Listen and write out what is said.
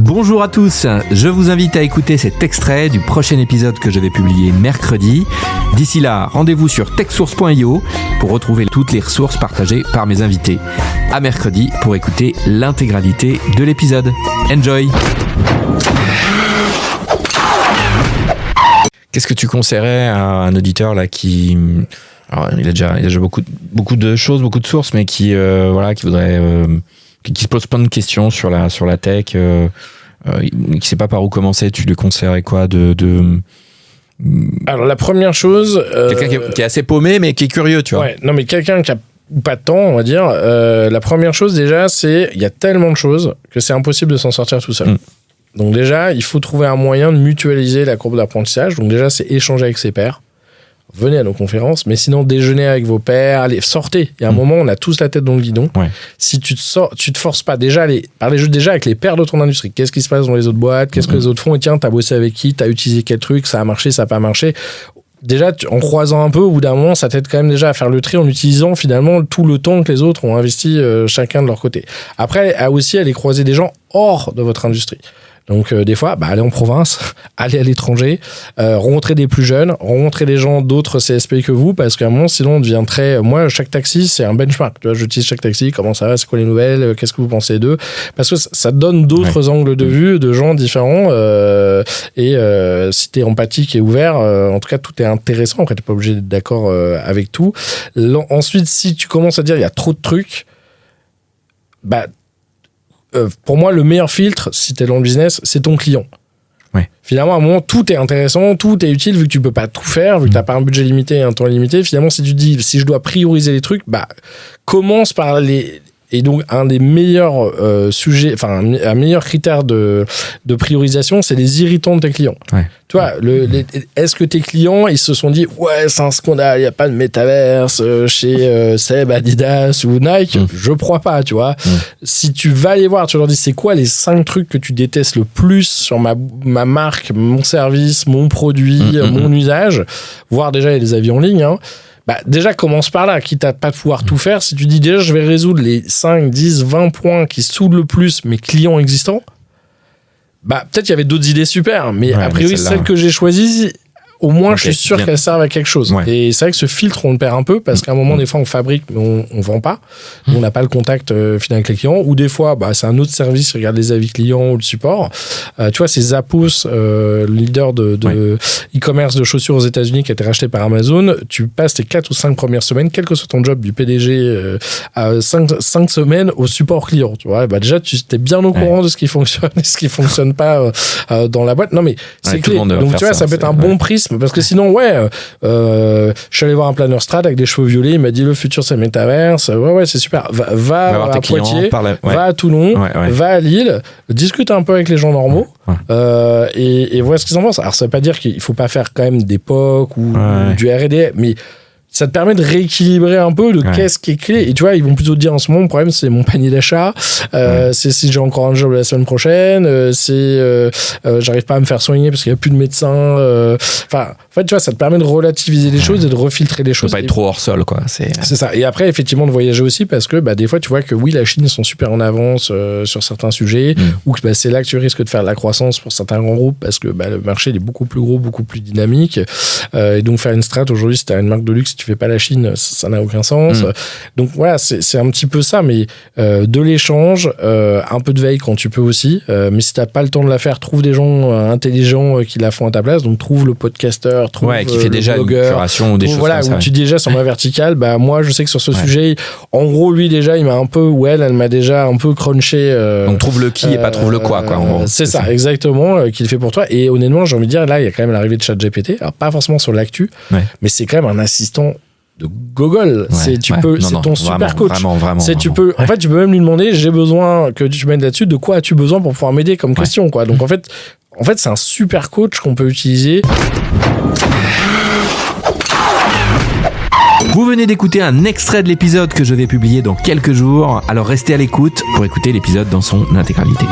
Bonjour à tous, je vous invite à écouter cet extrait du prochain épisode que je vais publier mercredi. D'ici là, rendez-vous sur techsource.io pour retrouver toutes les ressources partagées par mes invités. À mercredi pour écouter l'intégralité de l'épisode. Enjoy! Qu'est-ce que tu conseillerais à un auditeur là qui... Alors, il a déjà beaucoup de choses, beaucoup de sources, mais qui voudrait... qui se pose plein de questions sur la tech, qui sait pas par où commencer, tu lui conseillerais quoi Alors la première chose... quelqu'un qui est assez paumé, mais qui est curieux, tu vois. Ouais, non mais quelqu'un qui a pas de temps, on va dire. La première chose déjà, c'est il y a tellement de choses que c'est impossible de s'en sortir tout seul. Donc déjà, il faut trouver un moyen de mutualiser la courbe d'apprentissage. Donc déjà, c'est échanger avec ses pairs. Venez à nos conférences, mais sinon déjeunez avec vos pairs, allez, sortez. Il y a un moment, on a tous la tête dans le guidon. Ouais. Si tu te forces pas déjà, parlez déjà avec les pairs de ton industrie. Qu'est-ce qui se passe dans les autres boîtes? Qu'est-ce que les autres font? Et tiens, t'as bossé avec qui? T'as utilisé quel truc? Ça a marché, ça a pas marché? Déjà, en croisant un peu, au bout d'un moment, ça t'aide quand même déjà à faire le tri en utilisant finalement tout le temps que les autres ont investi chacun de leur côté. Après, aussi aller croiser des gens hors de votre industrie. Donc des fois, allez en province, allez à l'étranger, rencontrer des plus jeunes, rencontrer des gens d'autres CSP que vous, parce qu'à un moment, sinon, on devient très... Moi, chaque taxi, c'est un benchmark. Tu vois, j'utilise chaque taxi, comment ça va, c'est quoi les nouvelles, qu'est-ce que vous pensez d'eux? Parce que ça donne d'autres angles de vue de gens différents. Si t'es empathique et ouvert, en tout cas, tout est intéressant. Après, t'es pas obligé d'être d'accord avec tout. Ensuite, si tu commences à dire il y a trop de trucs, pour moi, le meilleur filtre, si t'es dans le business, c'est ton client. Ouais. Finalement, à un moment, tout est intéressant, tout est utile, vu que tu peux pas tout faire, vu que t'as pas un budget limité et un temps limité. Finalement, si tu dis, si je dois prioriser les trucs, commence par les... Et donc, un des meilleurs sujets, enfin, un meilleur critère de priorisation, c'est les irritants de tes clients. Ouais. Tu vois, est-ce que tes clients, ils se sont dit, ouais, c'est un scandale, il n'y a pas de métaverse chez Seb, Adidas ou Nike? Je crois pas, tu vois. Si tu vas aller voir, tu leur dis, c'est quoi les 5 trucs que tu détestes le plus sur ma marque, mon service, mon produit, mon usage, voire déjà, il y a des avis en ligne, hein. Déjà, commence par là, quitte à pas pouvoir tout faire. Si tu dis déjà, je vais résoudre les 5, 10, 20 points qui saoudent le plus mes clients existants, peut-être il y avait d'autres idées super, mais a priori, celle que j'ai choisie, au moins, je suis sûr qu'elle serve à quelque chose. Ouais. Et c'est vrai que ce filtre, on le perd un peu parce qu'à un moment, des fois, on fabrique, mais on vend pas. On n'a pas le contact final avec les clients. Ou des fois, c'est un autre service, regarde les avis clients ou le support. Tu vois, c'est Zappos, leader de e-commerce de chaussures aux États-Unis qui a été racheté par Amazon. Tu passes tes 4 ou 5 premières semaines, quel que soit ton job du PDG, à 5 semaines au support client. Tu vois, déjà, tu es bien au courant de ce qui fonctionne et ce qui fonctionne pas dans la boîte. Non, mais c'est clé. Donc, tu vois, ça peut être un bon prisme. Parce que sinon, je suis allé voir un planeur strat avec des cheveux violets, il m'a dit le futur c'est le métaverse. Ouais, c'est super. Va à Poitiers, va à Toulon, va à Lille, discute un peu avec les gens normaux et vois ce qu'ils en pensent. Alors, ça veut pas dire qu'il faut pas faire quand même des POC ou du R&D, mais ça te permet de rééquilibrer un peu de qu'est-ce qui est clé. Et tu vois, ils vont plutôt te dire en ce moment, le problème, c'est mon panier d'achat, c'est si j'ai encore un job la semaine prochaine, j'arrive pas à me faire soigner parce qu'il y a plus de médecins. En fait, tu vois, ça te permet de relativiser les choses et de refiltrer les choses. Faut pas être trop hors sol, quoi. C'est ça. Et après, effectivement, de voyager aussi parce que des fois, tu vois que oui, la Chine, ils sont super en avance sur certains sujets ou que c'est là que tu risques de faire de la croissance pour certains grands groupes parce que le marché, il est beaucoup plus gros, beaucoup plus dynamique. Et donc, faire une strat aujourd'hui, si t'as une marque de luxe, tu fais pas la Chine, ça n'a aucun sens. Donc voilà, c'est un petit peu ça, mais de l'échange, un peu de veille quand tu peux aussi. Mais si t'as pas le temps de la faire, trouve des gens intelligents qui la font à ta place. Donc trouve le podcasteur, trouve qui fait déjà une curation ou des choses comme ça. Où tu dis déjà sur ma verticale, moi je sais que sur ce sujet, en gros lui déjà il m'a un peu, elle m'a déjà un peu crunché. Donc trouve le qui et pas trouve le quoi en gros. C'est ça, exactement, qu'il fait pour toi. Et honnêtement, j'ai envie de dire, là il y a quand même l'arrivée de ChatGPT. Alors pas forcément sur l'actu, mais c'est quand même un assistant de Google. C'est ton super coach. En fait, tu peux même lui demander, j'ai besoin que tu m'aides là-dessus, de quoi as-tu besoin pour pouvoir m'aider comme question, quoi. Donc en fait, c'est un super coach qu'on peut utiliser. Vous venez d'écouter un extrait de l'épisode que je vais publier dans quelques jours, alors restez à l'écoute pour écouter l'épisode dans son intégralité.